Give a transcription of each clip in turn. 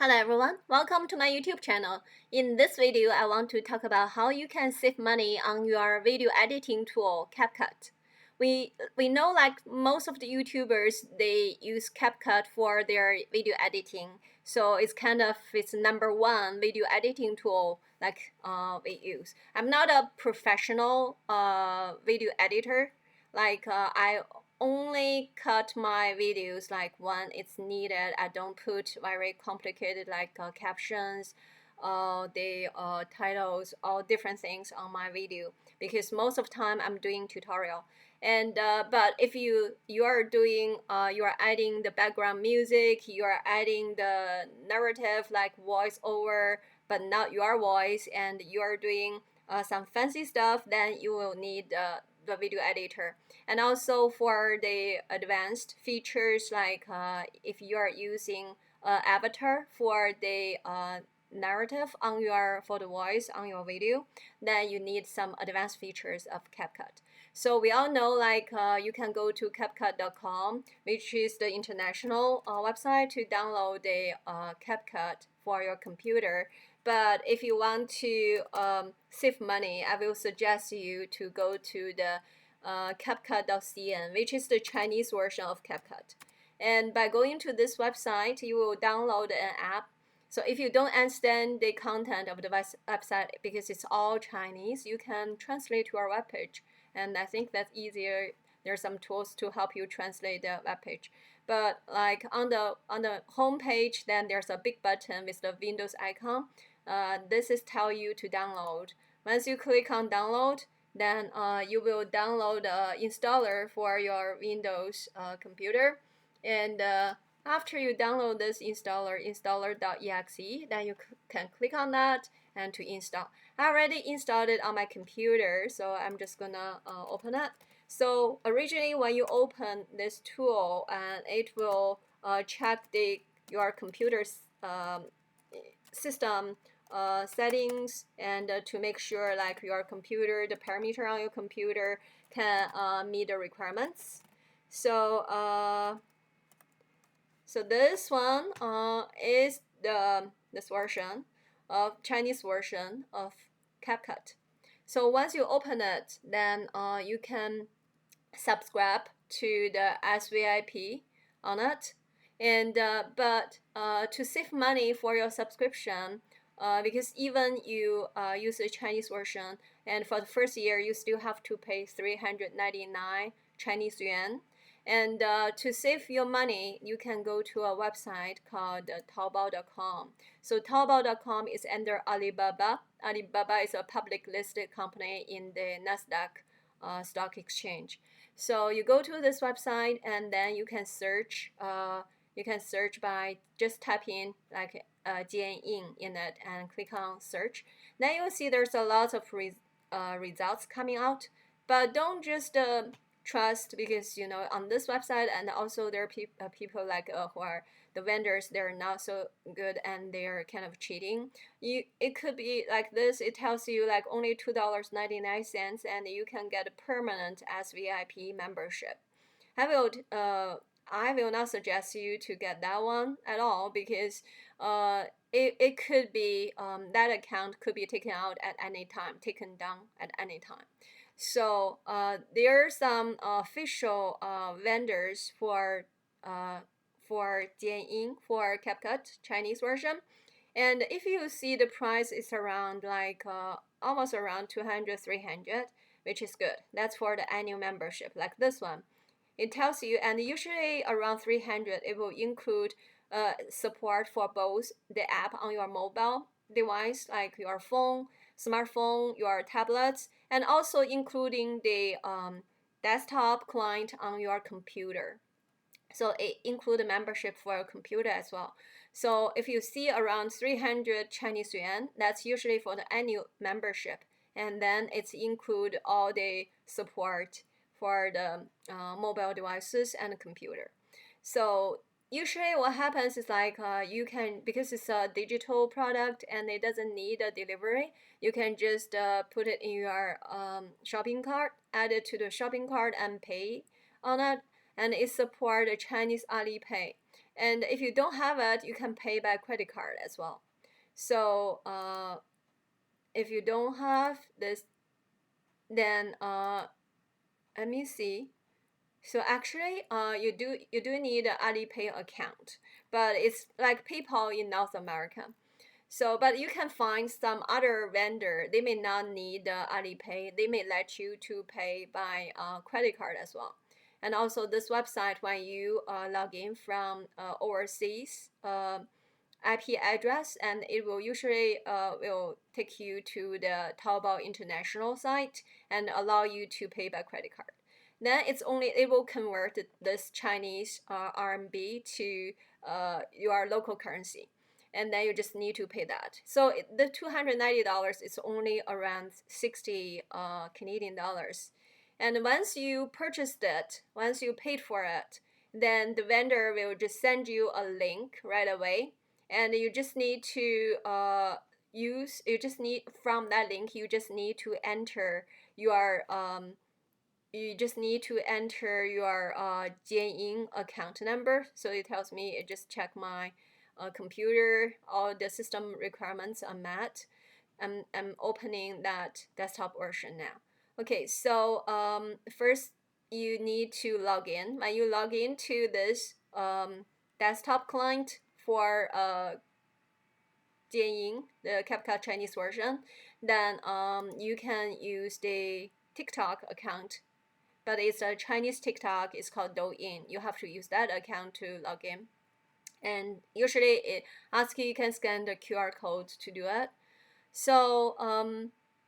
Hello everyone, welcome to my YouTube channel. In this video, I want to talk about how you can save money on your video editing tool, CapCut. We know like most of the YouTubers, they use CapCut for their video editing. So it's kind of its #1 video editing tool like we use. I'm not a professional video editor. I only cut my videos like when it's needed. I don't put very complicated captions, the titles, all different things on my video because most of the time I'm doing tutorial. And but if you are doing you are adding the background music, you are adding the narrative like voiceover, but not your voice, and you are doing some fancy stuff, then you will need the video editor. And also for the advanced features, like if you are using avatar for the narrative on your for the voice on your video, then you need some advanced features of CapCut. So we all know you can go to CapCut.com, which is the international website to download the CapCut for your computer. But if you want to save money, I will suggest you to go to the CapCut.cn, which is the Chinese version of CapCut. And by going to this website, you will download an app. So if you don't understand the content of the website because it's all Chinese, you can translate to our webpage. And I think that's easier. There are some tools to help you translate the webpage. But like on the home page, then there's a big button with the Windows icon. This is tell you to download. Once you click on download, then you will download an installer for your Windows computer. And after you download this installer.exe, then you can click on that and to install. I already installed it on my computer, so I'm just gonna open it. So originally when you open this tool, and it will check your computer's system settings, and to make sure like your computer, the parameter on your computer can meet the requirements. So so this one is this version of Chinese version of CapCut. So once you open it, then you can subscribe to the SVIP on it. And but to save money for your subscription, because even you use the Chinese version, and for the first year you still have to pay 399 Chinese yuan. And to save your money, you can go to a website called Taobao.com. So Taobao.com is under Alibaba. Alibaba is a public listed company in the Nasdaq stock exchange. So you go to this website, and then you can search. You can search by just type in like Jian Ying in it and click on search. Then you will see there's a lot of results coming out. But don't just trust, because on this website, and also there are people like who are the vendors, they're not so good and they're kind of cheating. It could be like this. It tells you like only $2.99, and you can get a permanent SVIP membership. I will not suggest you to get that one at all, because it could be that account could be taken out at any time, taken down at any time. So there are some official vendors for Jian Ying, for CapCut Chinese version. And if you see the price is around almost around 200, 300, which is good. That's for the annual membership, like this one. It tells you, and usually around 300, it will include support for both the app on your mobile device, like your phone, smartphone, your tablets, and also including the desktop client on your computer. So it includes a membership for your computer as well. So if you see around 300 Chinese yuan, that's usually for the annual membership, and then it's include all the support for the mobile devices and computer. So usually what happens is you can, because it's a digital product and it doesn't need a delivery, you can just put it in your shopping cart, add it to the shopping cart and pay on it. And it supports Chinese Alipay. And if you don't have it, you can pay by credit card as well. So if you don't have this, then let me see. So actually, you do need an Alipay account, but it's like PayPal in North America. So, but you can find some other vendor. They may not need Alipay. They may let you to pay by credit card as well. And also, this website, when you log in from overseas IP address, and it will usually will take you to the Taobao international site and allow you to pay by credit card. Then it will convert this Chinese RMB to your local currency, and then you just need to pay that. So the $290 is only around 60 Canadian dollars. And once you purchased it, once you paid for it, then the vendor will just send you a link right away, and you just need to from that link you just need to enter your Jianying account number. So it tells me, it just check my computer, all the system requirements are met. I'm opening that desktop version now. Okay, so first you need to log in. When you log into this desktop client for Jianying, the CapCut Chinese version, then you can use the TikTok account, but it's a Chinese TikTok. It's called Douyin. You have to use that account to log in, and usually it asks you can scan the QR code to do it. So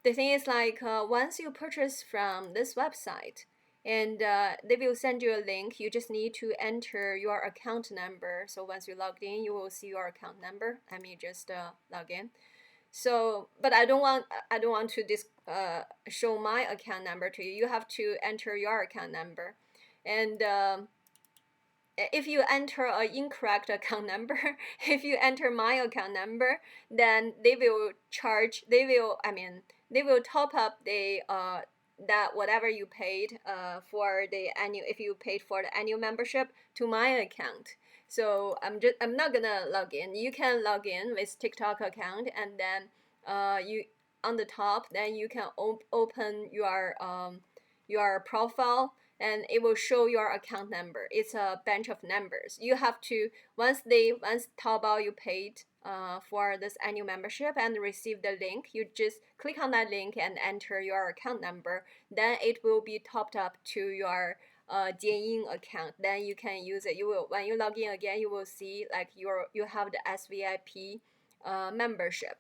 the thing is, like once you purchase from this website, and they will send you a link. You just need to enter your account number. So once you logged in, you will see your account number. Let me just log in. So, but I don't want to show my account number to you. You have to enter your account number, and if you enter an incorrect account number, if you enter my account number, then they will top up the that whatever you paid for the annual, if you paid for the annual membership, to my account. So I'm not gonna log in. You can log in with TikTok account, and then you on the top, then you can open your profile, and it will show your account number. It's a bunch of numbers. You have to, once Taobao you paid for this annual membership and receive the link, you just click on that link and enter your account number. Then it will be topped up to your Jianying account. Then you can use it. You will, when you log in again, you will see like you have the SVIP membership.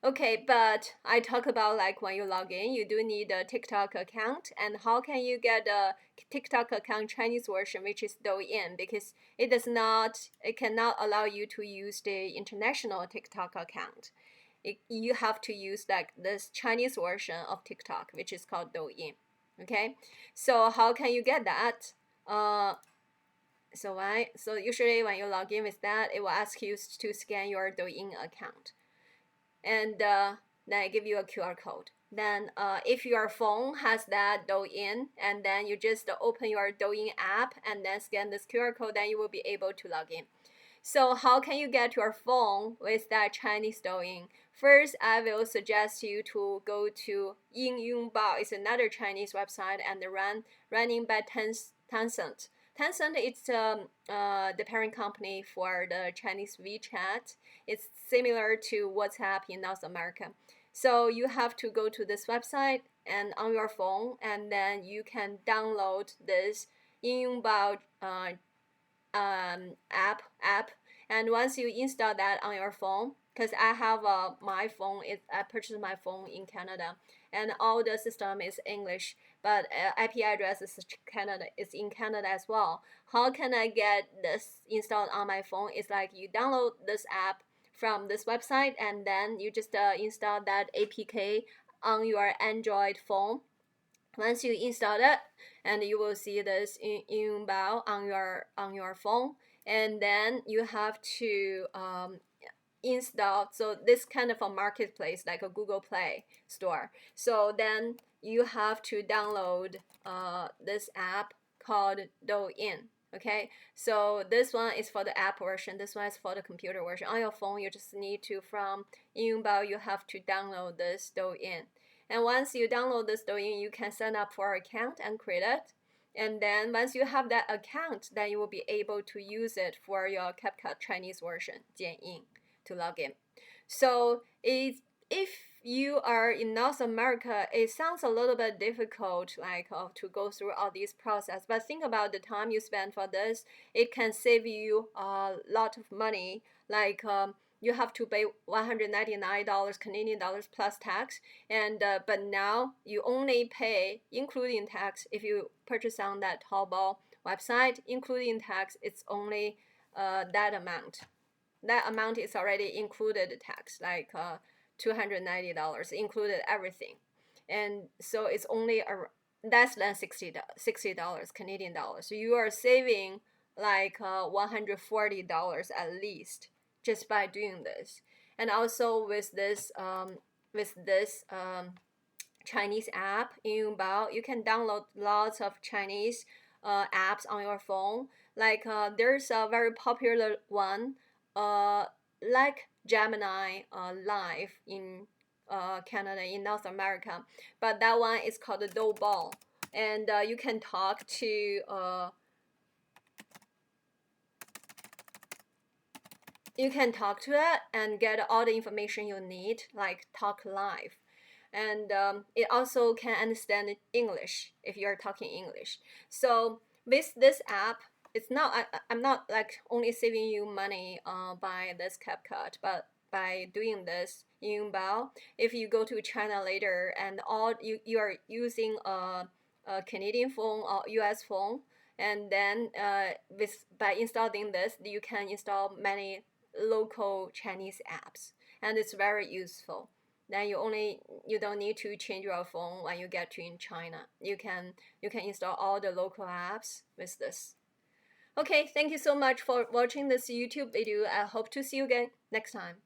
Okay, but I talk about like when you log in, you do need a TikTok account, and how can you get a TikTok account Chinese version, which is Douyin, because it cannot allow you to use the international TikTok account. You have to use like this Chinese version of TikTok, which is called Douyin. Okay, so how can you get that? So usually when you log in with that, it will ask you to scan your Douyin account, and then I give you a QR code. Then if your phone has that Douyin, and then you just open your Douyin app and then scan this QR code, then you will be able to log in. So how can you get your phone with that Chinese Douyin? First, I will suggest you to go to Yingyongbao. It's another Chinese website and running by Tencent. Tencent is the parent company for the Chinese WeChat. It's similar to WhatsApp in North America. So you have to go to this website and on your phone, and then you can download this Yingyongbao app. And once you install that on your phone, because I have my phone, I purchased my phone in Canada, and all the system is English, but IP address is in Canada as well. How can I get this installed on my phone? It's like you download this app from this website, and then you just install that APK on your Android phone. Once you install it, and you will see this Yingyongbao on your phone, and then you have to install. So this kind of a marketplace, like a Google Play store. So then you have to download this app called Douyin. Okay, so this one is for the app version, this one is for the computer version. On your phone, you just need to, from Yunbao, you have to download this Douyin. And once you download this Douyin, you can sign up for an account and create it. And then once you have that account, then you will be able to use it for your CapCut Chinese version, Jianyin, to log in. So if you are in North America, it sounds a little bit difficult, like to go through all these process. But think about the time you spend for this. It can save you a lot of money. Like you have to pay $199 Canadian dollars plus tax, and but now you only pay including tax if you purchase on that Taobao website, including tax. It's only that amount. That amount is already included tax, like $290, included everything. And so it's only less than $60 Canadian dollars. So you are saving like $140 at least just by doing this. And also with this Chinese app in Bao, you can download lots of Chinese apps on your phone. Like there's a very popular one, uh, like Gemini Live in Canada, in North America, but that one is called the Douyin, and you can talk to it and get all the information you need, like talk live. And it also can understand English if you're talking English. So with this app, it's not I'm not like only saving you money by this CapCut, but by doing this in Bao, if you go to China later and all you are using a Canadian phone or US phone, and then by installing this, you can install many local Chinese apps, and it's very useful. Then you don't need to change your phone when you get to in China. You can install all the local apps with this. Okay, thank you so much for watching this YouTube video. I hope to see you again next time.